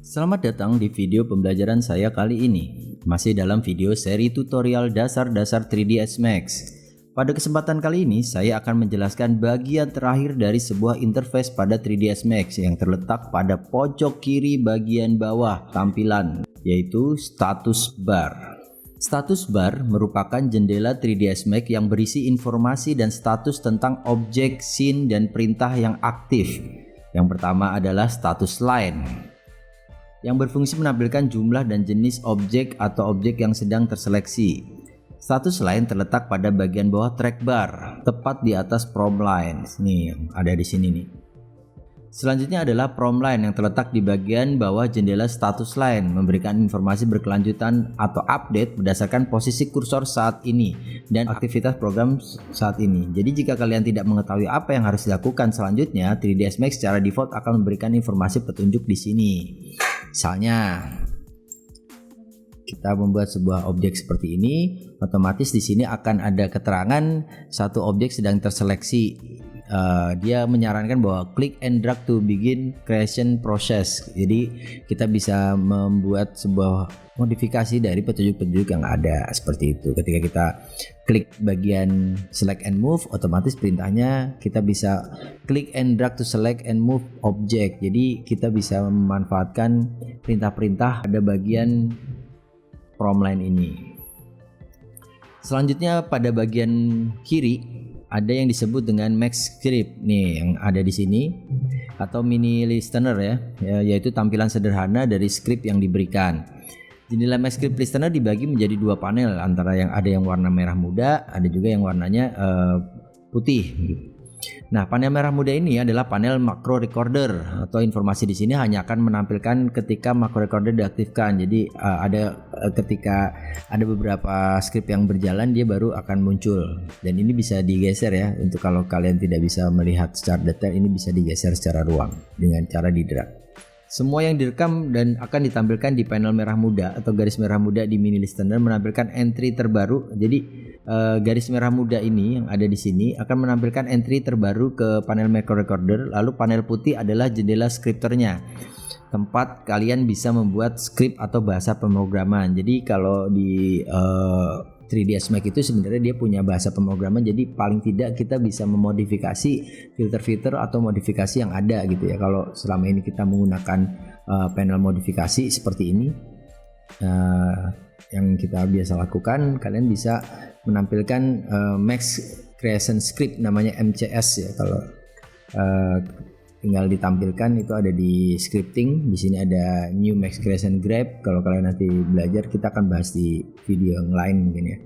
Selamat datang di video pembelajaran saya kali ini. Masih dalam video seri tutorial dasar-dasar 3ds Max. Pada kesempatan kali ini saya akan menjelaskan bagian terakhir dari sebuah interface pada 3ds Max yang terletak pada pojok kiri bagian bawah tampilan, yaitu status bar. Status bar merupakan jendela 3ds Max yang berisi informasi dan status tentang objek, scene, dan perintah yang aktif. Yang pertama adalah status line, yang berfungsi menampilkan jumlah dan jenis objek atau objek yang sedang terseleksi. Status line terletak pada bagian bawah track bar, tepat di atas prom line. Nih, yang ada di sini nih. Selanjutnya adalah prom line yang terletak di bagian bawah jendela status line, memberikan informasi berkelanjutan atau update berdasarkan posisi kursor saat ini dan aktivitas program saat ini. Jadi jika kalian tidak mengetahui apa yang harus dilakukan selanjutnya, 3ds Max secara default akan memberikan informasi petunjuk di sini. Misalnya, kita membuat sebuah objek seperti ini, otomatis di sini akan ada keterangan satu objek sedang terseleksi. Dia menyarankan bahwa click and drag to begin creation process. Jadi kita bisa membuat sebuah modifikasi dari petunjuk-petunjuk yang ada seperti itu. Ketika kita klik bagian select and move, otomatis perintahnya kita bisa click and drag to select and move object. Jadi kita bisa memanfaatkan perintah-perintah pada bagian prom line ini. Selanjutnya pada bagian kiri ada yang disebut dengan Max Script nih yang ada di sini, atau mini listener ya, yaitu tampilan sederhana dari script yang diberikan. Jendela Max Script Listener dibagi menjadi dua panel, antara yang ada yang warna merah muda, ada juga yang warnanya putih. Nah, panel merah muda ini adalah panel macro recorder, atau informasi di sini hanya akan menampilkan ketika macro recorder diaktifkan. Jadi ketika ada beberapa script yang berjalan, dia baru akan muncul. Dan ini bisa digeser ya, untuk kalau kalian tidak bisa melihat secara detail, ini bisa digeser secara ruang dengan cara di drag. Semua yang direkam dan akan ditampilkan di panel merah muda atau garis merah muda di mini listener menampilkan entry terbaru. Jadi garis merah muda ini yang ada di sini akan menampilkan entry terbaru ke panel macro recorder. Lalu panel putih adalah jendela scripternya, tempat kalian bisa membuat script atau bahasa pemrograman. Jadi kalau di 3ds Max itu sebenarnya dia punya bahasa pemrograman, jadi paling tidak kita bisa memodifikasi filter-filter atau modifikasi yang ada gitu ya. Kalau selama ini kita menggunakan panel modifikasi seperti ini, yang kita biasa lakukan, kalian bisa menampilkan Max Creation Script namanya MCS ya. Kalau tinggal ditampilkan, itu ada di scripting. Di sini ada new Max Creation Graph. Kalau kalian nanti belajar, kita akan bahas di video yang lain mungkin ya.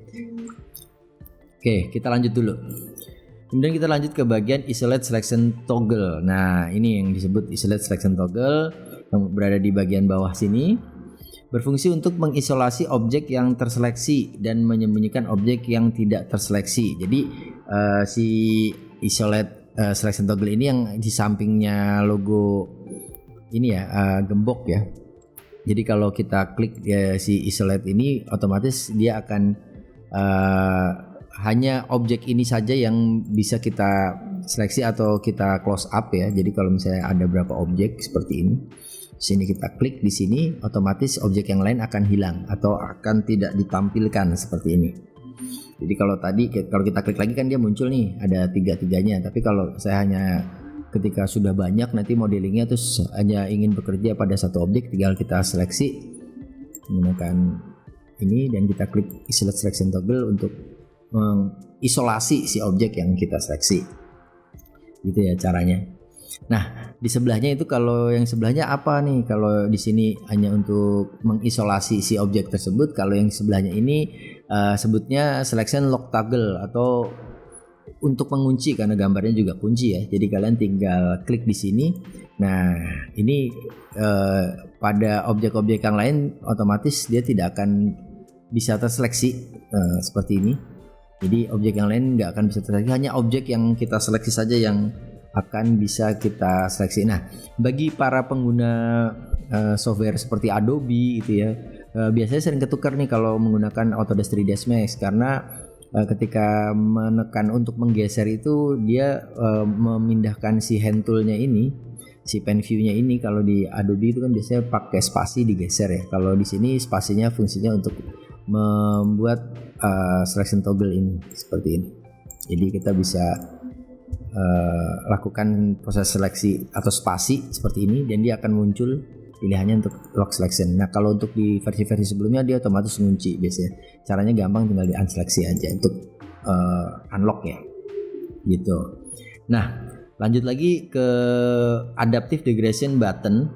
Oke, kita lanjut dulu. Kemudian kita lanjut ke bagian Isolate Selection Toggle. Nah, ini yang disebut Isolate Selection Toggle yang berada di bagian bawah sini. Berfungsi untuk mengisolasi objek yang terseleksi dan menyembunyikan objek yang tidak terseleksi. Jadi si Isolate Selection Toggle ini yang di sampingnya logo ini ya, gembok ya. Jadi kalau kita klik si isolate ini, otomatis dia akan hanya objek ini saja yang bisa kita seleksi atau kita close up ya. Jadi kalau misalnya ada berapa objek seperti ini, sini kita klik di sini, otomatis objek yang lain akan hilang atau akan tidak ditampilkan seperti ini. Jadi kalau kita klik lagi kan dia muncul nih, ada tiga-tiganya. Tapi kalau saya hanya ketika sudah banyak nanti modelingnya, terus hanya ingin bekerja pada satu objek, tinggal kita seleksi menggunakan ini dan kita klik Isolate Selection Toggle untuk mengisolasi si objek yang kita seleksi. Gitu ya caranya. Nah, di sebelahnya itu, kalau yang sebelahnya apa nih? Kalau di sini hanya untuk mengisolasi si objek tersebut, kalau yang sebelahnya ini sebutnya Selection Lock Toggle atau untuk mengunci, karena gambarnya juga kunci ya. Jadi kalian tinggal klik di sini. Nah, ini pada objek-objek yang lain otomatis dia tidak akan bisa terseleksi seperti ini. Jadi objek yang lain nggak akan bisa terseleksi, hanya objek yang kita seleksi saja yang akan bisa kita seleksi. Nah, bagi para pengguna software seperti Adobe itu ya, biasanya sering ketukar nih kalau menggunakan Autodesk 3ds Max, karena ketika menekan untuk menggeser itu dia memindahkan si hand toolnya ini si pen view-nya ini kalau di Adobe itu kan biasanya pakai spasi digeser ya. Kalau di sini spasinya fungsinya untuk membuat selection toggle ini seperti ini. Jadi kita bisa lakukan proses seleksi atau spasi seperti ini dan dia akan muncul pilihannya untuk lock selection. Nah kalau untuk di versi-versi sebelumnya dia otomatis ngunci biasanya. Caranya gampang, tinggal di unseleksi aja untuk unlock ya gitu. Nah lanjut lagi ke adaptive degradation button,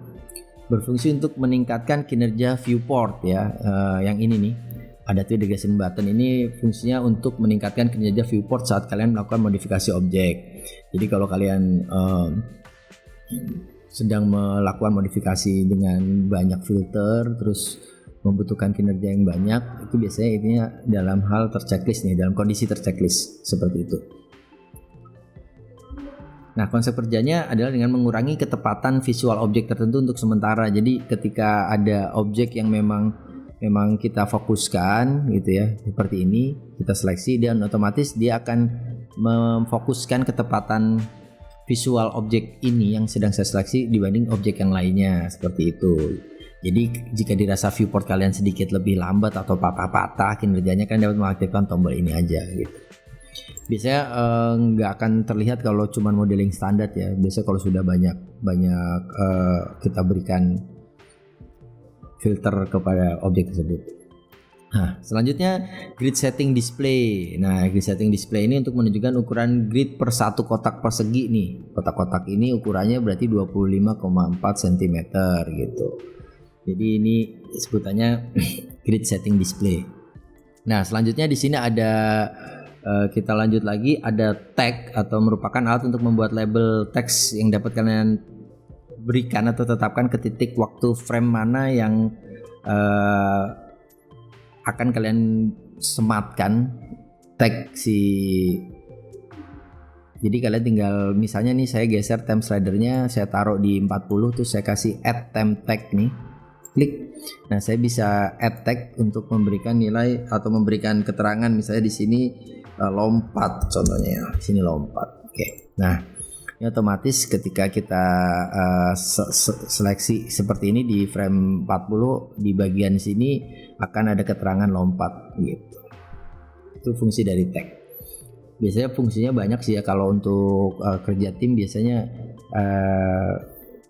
berfungsi untuk meningkatkan kinerja viewport ya. Yang ini nih, adaptive degradation button ini fungsinya untuk meningkatkan kinerja viewport saat kalian melakukan modifikasi objek. Jadi kalau kalian sedang melakukan modifikasi dengan banyak filter terus membutuhkan kinerja yang banyak, itu biasanya ini dalam hal terchecklist nih, dalam kondisi terchecklist seperti itu. Nah konsep kerjanya adalah dengan mengurangi ketepatan visual objek tertentu untuk sementara. Jadi ketika ada objek yang memang kita fokuskan gitu ya, seperti ini kita seleksi, dan otomatis dia akan memfokuskan ketepatan visual objek ini yang sedang saya seleksi dibanding objek yang lainnya, seperti itu. Jadi jika dirasa viewport kalian sedikit lebih lambat atau patah-patah kinerjanya, kalian dapat mengaktifkan tombol ini aja gitu. Biasanya nggak akan terlihat kalau cuman modeling standar ya. Biasanya kalau sudah banyak kita berikan filter kepada objek tersebut. Nah, selanjutnya grid setting display. Nah, grid setting display ini untuk menunjukkan ukuran grid per satu kotak persegi nih. Kotak-kotak ini ukurannya berarti 25,4 cm gitu. Jadi ini sebutannya grid setting display. Nah, selanjutnya di sini ada kita lanjut lagi, ada tag atau merupakan alat untuk membuat label teks yang dapat kalian berikan atau tetapkan ke titik waktu frame mana yang akan kalian sematkan tag si. Jadi kalian tinggal misalnya nih saya geser time slidernya, saya taruh di 40 terus saya kasih add time tag nih, klik. Nah saya bisa add tag untuk memberikan nilai atau memberikan keterangan, misalnya di sini lompat contohnya, di sini lompat. Oke. Nah ini otomatis ketika kita seleksi seperti ini di frame 40, di bagian sini akan ada keterangan lompat gitu. Itu fungsi dari tag. Biasanya fungsinya banyak sih ya kalau untuk kerja tim. Biasanya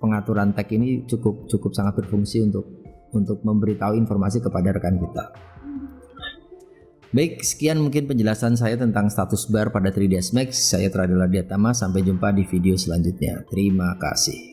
pengaturan tag ini cukup sangat berfungsi untuk memberitahu informasi kepada rekan kita. Baik, sekian mungkin penjelasan saya tentang status bar pada 3ds Max. Saya Tradela Diatama, sampai jumpa di video selanjutnya. Terima kasih.